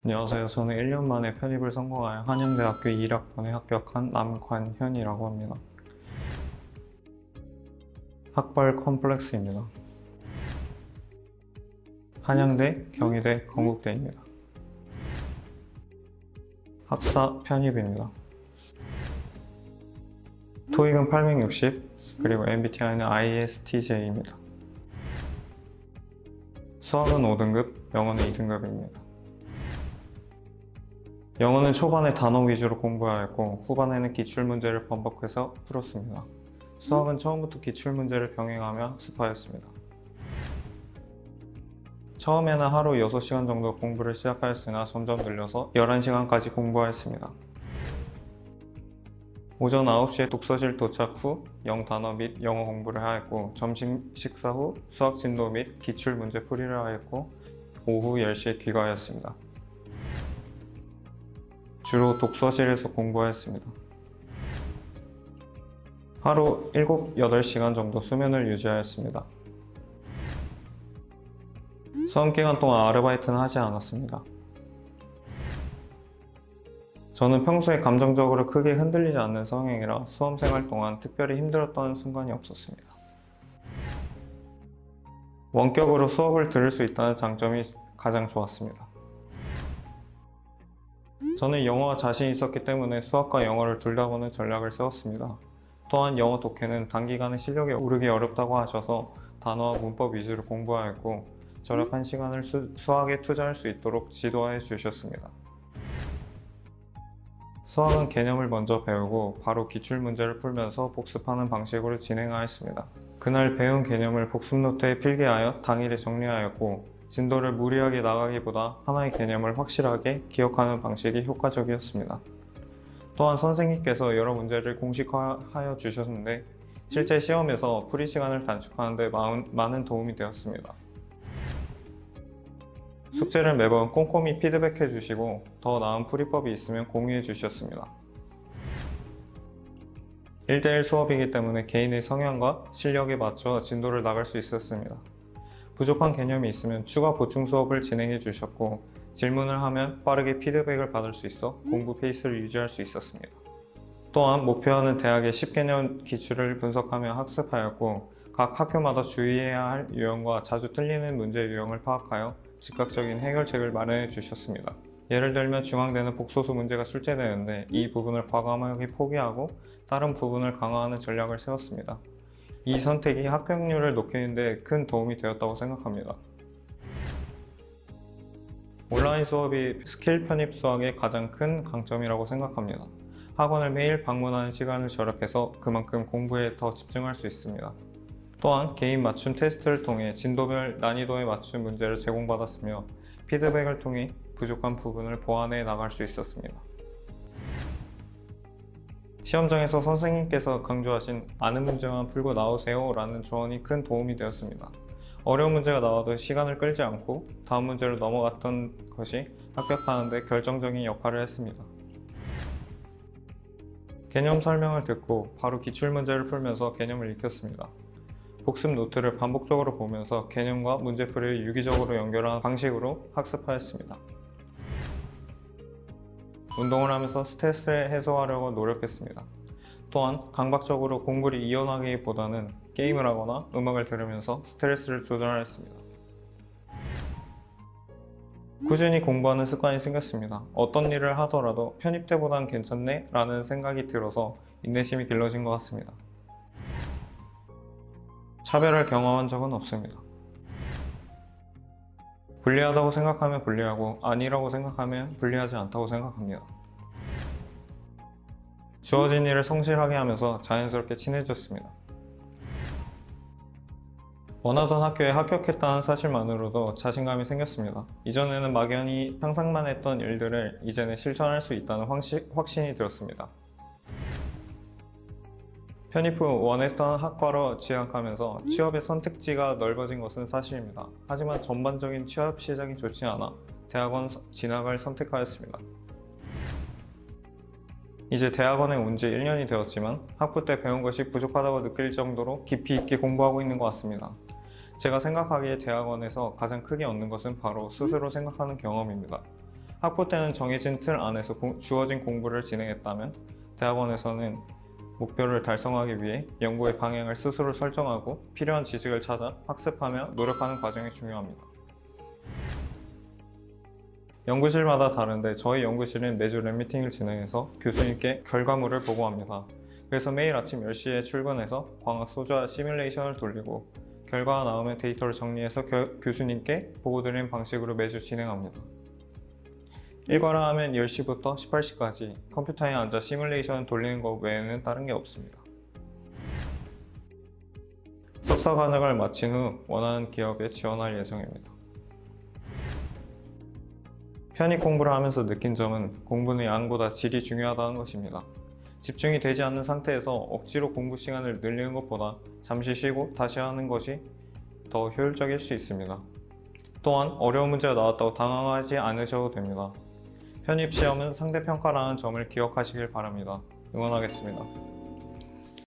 안녕하세요. 저는 1년 만에 편입을 성공하여 한양대학교 1학번에 합격한 남관현이라고 합니다. 학벌 컴플렉스입니다. 한양대, 경희대, 건국대입니다. 학사 편입입니다. 토익은 860, 그리고 MBTI는 ISTJ입니다. 수학은 5등급, 영어는 2등급입니다. 영어는 초반에 단어 위주로 공부하였고 후반에는 기출문제를 반복해서 풀었습니다. 수학은 처음부터 기출문제를 병행하며 학습하였습니다. 처음에는 하루 6시간 정도 공부를 시작하였으나 점점 늘려서 11시간까지 공부하였습니다. 오전 9시에 독서실 도착 후 영단어 및 영어 공부를 하였고 점심 식사 후 수학 진도 및 기출문제 풀이를 하였고 오후 10시에 귀가하였습니다. 주로 독서실에서 공부하였습니다. 하루 7, 8시간 정도 수면을 유지하였습니다. 수험 기간 동안 아르바이트는 하지 않았습니다. 저는 평소에 감정적으로 크게 흔들리지 않는 성향이라 수험 생활 동안 특별히 힘들었던 순간이 없었습니다. 원격으로 수업을 들을 수 있다는 장점이 가장 좋았습니다. 저는 영어가 자신 있었기 때문에 수학과 영어를 둘 다 보는 전략을 세웠습니다. 또한 영어 독해는 단기간에 실력이 오르기 어렵다고 하셔서 단어와 문법 위주로 공부하였고 절약한 시간을 수학에 투자할 수 있도록 지도해 주셨습니다. 수학은 개념을 먼저 배우고 바로 기출문제를 풀면서 복습하는 방식으로 진행하였습니다. 그날 배운 개념을 복습 노트에 필기하여 당일에 정리하였고 진도를 무리하게 나가기보다 하나의 개념을 확실하게 기억하는 방식이 효과적이었습니다. 또한 선생님께서 여러 문제를 공식화하여 주셨는데 실제 시험에서 풀이 시간을 단축하는 데 많은 도움이 되었습니다. 숙제를 매번 꼼꼼히 피드백해 주시고 더 나은 풀이법이 있으면 공유해 주셨습니다. 1대1 수업이기 때문에 개인의 성향과 실력에 맞춰 진도를 나갈 수 있었습니다. 부족한 개념이 있으면 추가 보충 수업을 진행해 주셨고 질문을 하면 빠르게 피드백을 받을 수 있어 공부 페이스를 유지할 수 있었습니다. 또한 목표하는 대학의 10개년 기출을 분석하며 학습하였고 각 학교마다 주의해야 할 유형과 자주 틀리는 문제 유형을 파악하여 즉각적인 해결책을 마련해 주셨습니다. 예를 들면 중앙대는 복소수 문제가 출제되는데 이 부분을 과감하게 포기하고 다른 부분을 강화하는 전략을 세웠습니다. 이 선택이 합격률을 높이는 데 큰 도움이 되었다고 생각합니다. 온라인 수업이 스킬 편입 수학의 가장 큰 강점이라고 생각합니다. 학원을 매일 방문하는 시간을 절약해서 그만큼 공부에 더 집중할 수 있습니다. 또한 개인 맞춤 테스트를 통해 진도별 난이도에 맞춘 문제를 제공받았으며 피드백을 통해 부족한 부분을 보완해 나갈 수 있었습니다. 시험장에서 선생님께서 강조하신 아는 문제만 풀고 나오세요 라는 조언이 큰 도움이 되었습니다. 어려운 문제가 나와도 시간을 끌지 않고 다음 문제로 넘어갔던 것이 합격하는 데 결정적인 역할을 했습니다. 개념 설명을 듣고 바로 기출문제를 풀면서 개념을 익혔습니다. 복습 노트를 반복적으로 보면서 개념과 문제풀이를 유기적으로 연결하는 방식으로 학습하였습니다. 운동을 하면서 스트레스를 해소하려고 노력했습니다. 또한 강박적으로 공부를 이어나가기보다는 게임을 하거나 음악을 들으면서 스트레스를 조절하였습니다. 꾸준히 공부하는 습관이 생겼습니다. 어떤 일을 하더라도 편입 때보단 괜찮네 라는 생각이 들어서 인내심이 길러진 것 같습니다. 차별을 경험한 적은 없습니다. 불리하다고 생각하면 불리하고 아니라고 생각하면 불리하지 않다고 생각합니다. 주어진 일을 성실하게 하면서 자연스럽게 친해졌습니다. 원하던 학교에 합격했다는 사실만으로도 자신감이 생겼습니다. 이전에는 막연히 상상만 했던 일들을 이제는 실천할 수 있다는 확신이 들었습니다. 편입 후 원했던 학과로 진학하면서 취업의 선택지가 넓어진 것은 사실입니다. 하지만 전반적인 취업 시장이 좋지 않아 대학원 진학을 선택하였습니다. 이제 대학원에 온 지 1년이 되었지만 학부 때 배운 것이 부족하다고 느낄 정도로 깊이 있게 공부하고 있는 것 같습니다. 제가 생각하기에 대학원에서 가장 크게 얻는 것은 바로 스스로 생각하는 경험입니다. 학부 때는 정해진 틀 안에서 주어진 공부를 진행했다면 대학원에서는 목표를 달성하기 위해 연구의 방향을 스스로 설정하고 필요한 지식을 찾아 학습하며 노력하는 과정이 중요합니다. 연구실마다 다른데 저희 연구실은 매주 랩미팅을 진행해서 교수님께 결과물을 보고합니다. 그래서 매일 아침 10시에 출근해서 광학 소자 시뮬레이션을 돌리고 결과가 나오면 데이터를 정리해서 교수님께 보고드리는 방식으로 매주 진행합니다. 일과를 하면 10시부터 18시까지 컴퓨터에 앉아 시뮬레이션을 돌리는 것 외에는 다른 게 없습니다. 석사 과정을 마친 후 원하는 기업에 지원할 예정입니다. 편입 공부를 하면서 느낀 점은 공부는 양보다 질이 중요하다는 것입니다. 집중이 되지 않는 상태에서 억지로 공부 시간을 늘리는 것보다 잠시 쉬고 다시 하는 것이 더 효율적일 수 있습니다. 또한 어려운 문제가 나왔다고 당황하지 않으셔도 됩니다. 편입 시험은 상대평가라는 점을 기억하시길 바랍니다. 응원하겠습니다.